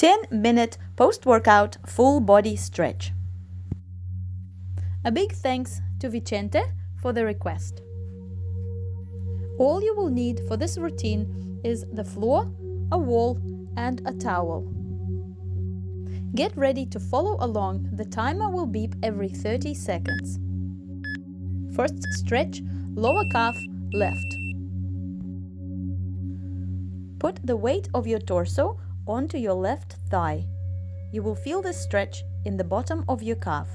10-minute post-workout full body stretch. A big thanks to Vicente for the request. All you will need for this routine is the floor, a wall, and a towel. Get ready to follow along. The timer will beep every 30 seconds. First stretch, lower calf, left. Put the weight of your torso onto your left thigh. You will feel this stretch in the bottom of your calf.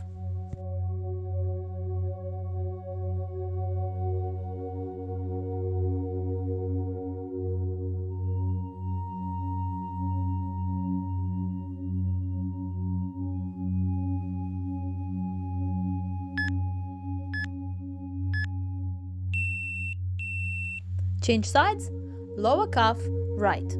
Change sides, lower calf, right.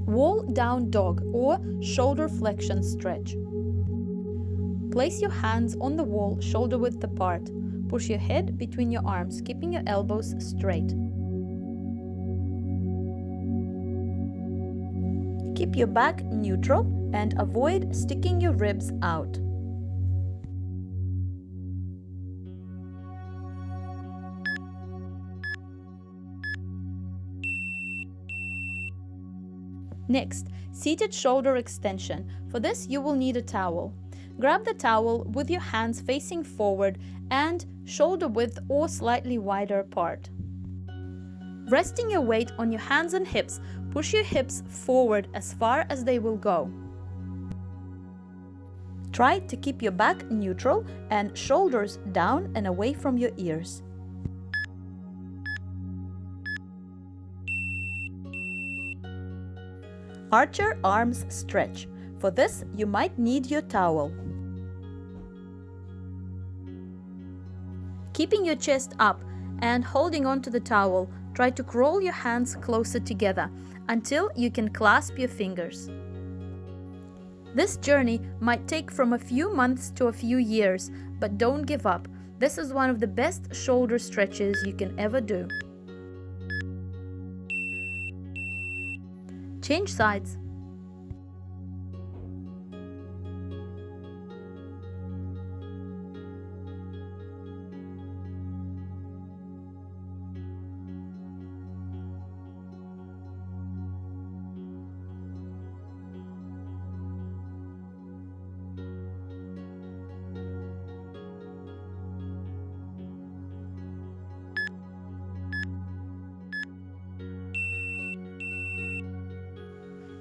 Wall down dog or shoulder flexion stretch. Place your hands on the wall shoulder width apart. Push your head between your arms, keeping your elbows straight. Keep your back neutral and avoid sticking your ribs out. Next, seated shoulder extension. For this, you will need a towel. Grab the towel with your hands facing forward and shoulder width or slightly wider apart. Resting your weight on your hands and hips, push your hips forward as far as they will go. Try to keep your back neutral and shoulders down and away from your ears. Archer arms stretch. For this, you might need your towel. Keeping your chest up and holding onto the towel, try to crawl your hands closer together until you can clasp your fingers. This journey might take from a few months to a few years, but don't give up. This is one of the best shoulder stretches you can ever do. Change sides.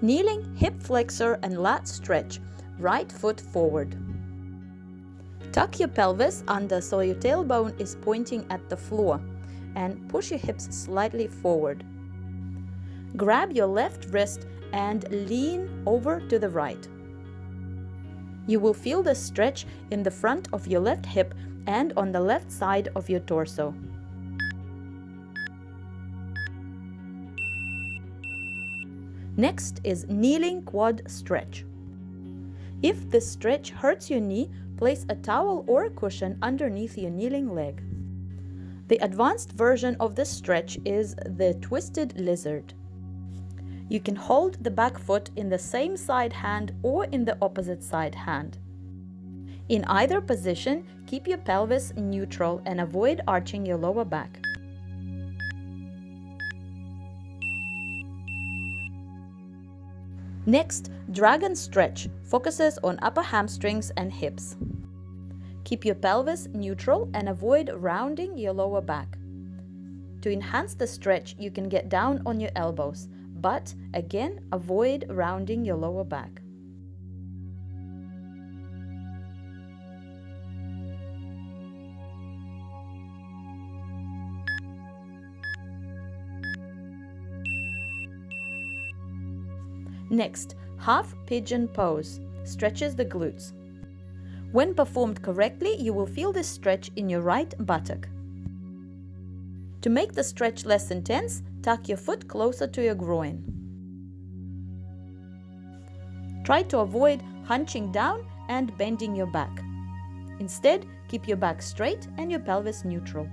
Kneeling hip flexor and lat stretch, right foot forward. Tuck your pelvis under so your tailbone is pointing at the floor and push your hips slightly forward. Grab your left wrist and lean over to the right. You will feel the stretch in the front of your left hip and on the left side of your torso. Next is kneeling quad stretch. If this stretch hurts your knee, place a towel or a cushion underneath your kneeling leg. The advanced version of this stretch is the twisted lizard. You can hold the back foot in the same side hand or in the opposite side hand. In either position, keep your pelvis neutral and avoid arching your lower back. Next, dragon stretch focuses on upper hamstrings and hips. Keep your pelvis neutral and avoid rounding your lower back. To enhance the stretch, you can get down on your elbows, but again, avoid rounding your lower back. Next, half pigeon pose stretches the glutes. When performed correctly, you will feel this stretch in your right buttock. To make the stretch less intense, tuck your foot closer to your groin. Try to avoid hunching down and bending your back. Instead, keep your back straight and your pelvis neutral.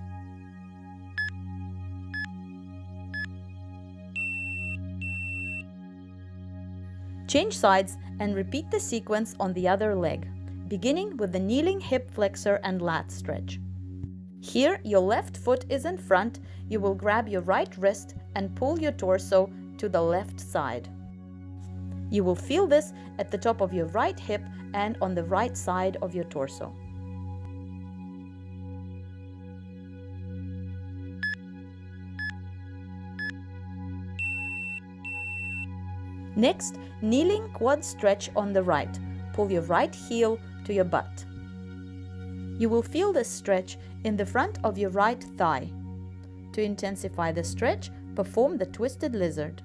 Change sides and repeat the sequence on the other leg, beginning with the kneeling hip flexor and lat stretch. Here, your left foot is in front. You will grab your right wrist and pull your torso to the left side. You will feel this at the top of your right hip and on the right side of your torso. Next, kneeling quad stretch on the right. Pull your right heel to your butt. You will feel this stretch in the front of your right thigh. To intensify the stretch, perform the twisted lizard.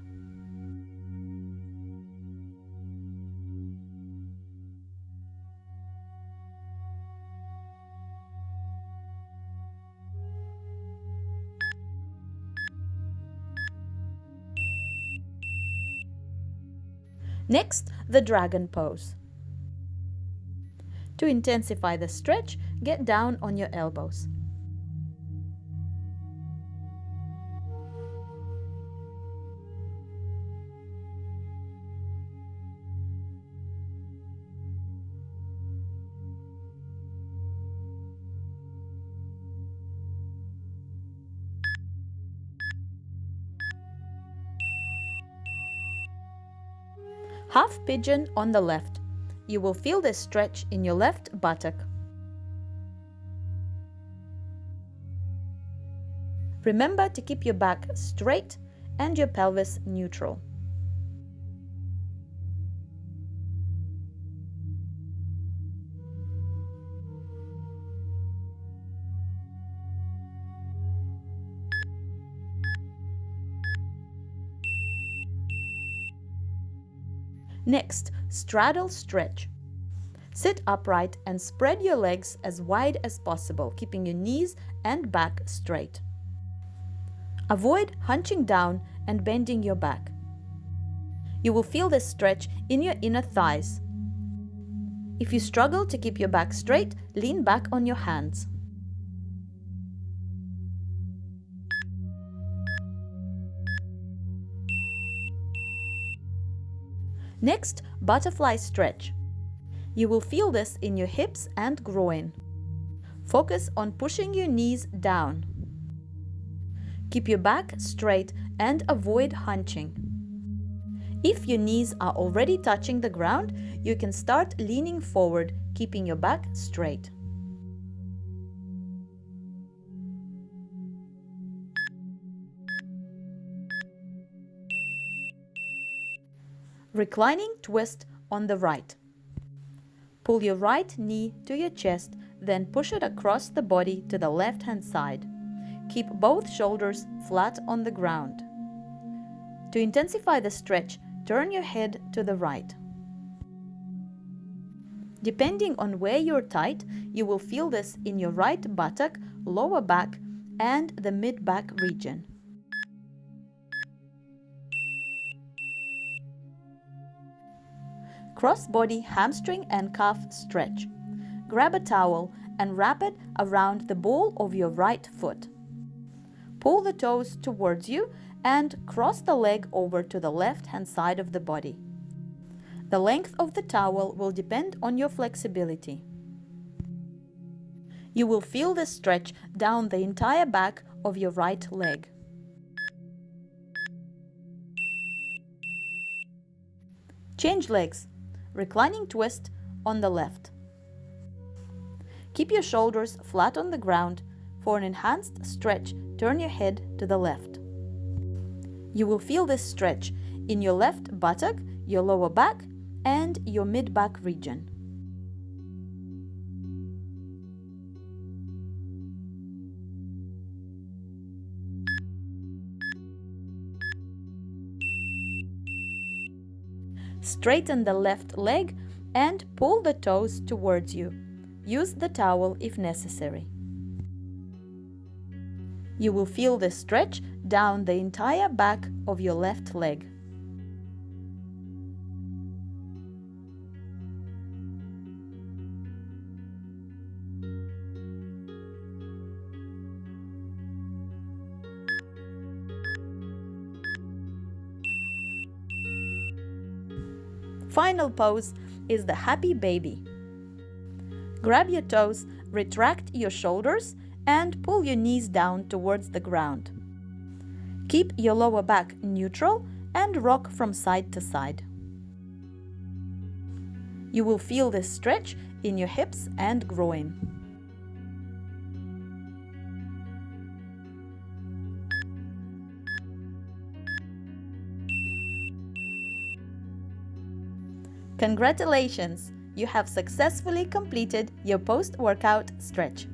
Next, the dragon pose. To intensify the stretch, get down on your elbows. Half pigeon on the left. You will feel this stretch in your left buttock. Remember to keep your back straight and your pelvis neutral. Next, straddle stretch. Sit upright and spread your legs as wide as possible, keeping your knees and back straight. Avoid hunching down and bending your back. You will feel this stretch in your inner thighs. If you struggle to keep your back straight, lean back on your hands. Next, butterfly stretch. You will feel this in your hips and groin. Focus on pushing your knees down. Keep your back straight and avoid hunching. If your knees are already touching the ground, you can start leaning forward, keeping your back straight. Reclining twist on the right. Pull your right knee to your chest, then push it across the body to the left-hand side. Keep both shoulders flat on the ground. To intensify the stretch, turn your head to the right. Depending on where you're tight, you will feel this in your right buttock, lower back, and the mid-back region. Cross-body hamstring and calf stretch. Grab a towel and wrap it around the ball of your right foot. Pull the toes towards you and cross the leg over to the left-hand side of the body. The length of the towel will depend on your flexibility. You will feel the stretch down the entire back of your right leg. Change legs. Reclining twist on the left. Keep your shoulders flat on the ground. For an enhanced stretch, turn your head to the left. You will feel this stretch in your left buttock, your lower back, and your mid-back region. Straighten the left leg and pull the toes towards you. Use the towel if necessary. You will feel the stretch down the entire back of your left leg. Final pose is the happy baby. Grab your toes, retract your shoulders, and pull your knees down towards the ground. Keep your lower back neutral and rock from side to side. You will feel this stretch in your hips and groin. Congratulations! You have successfully completed your post-workout stretch.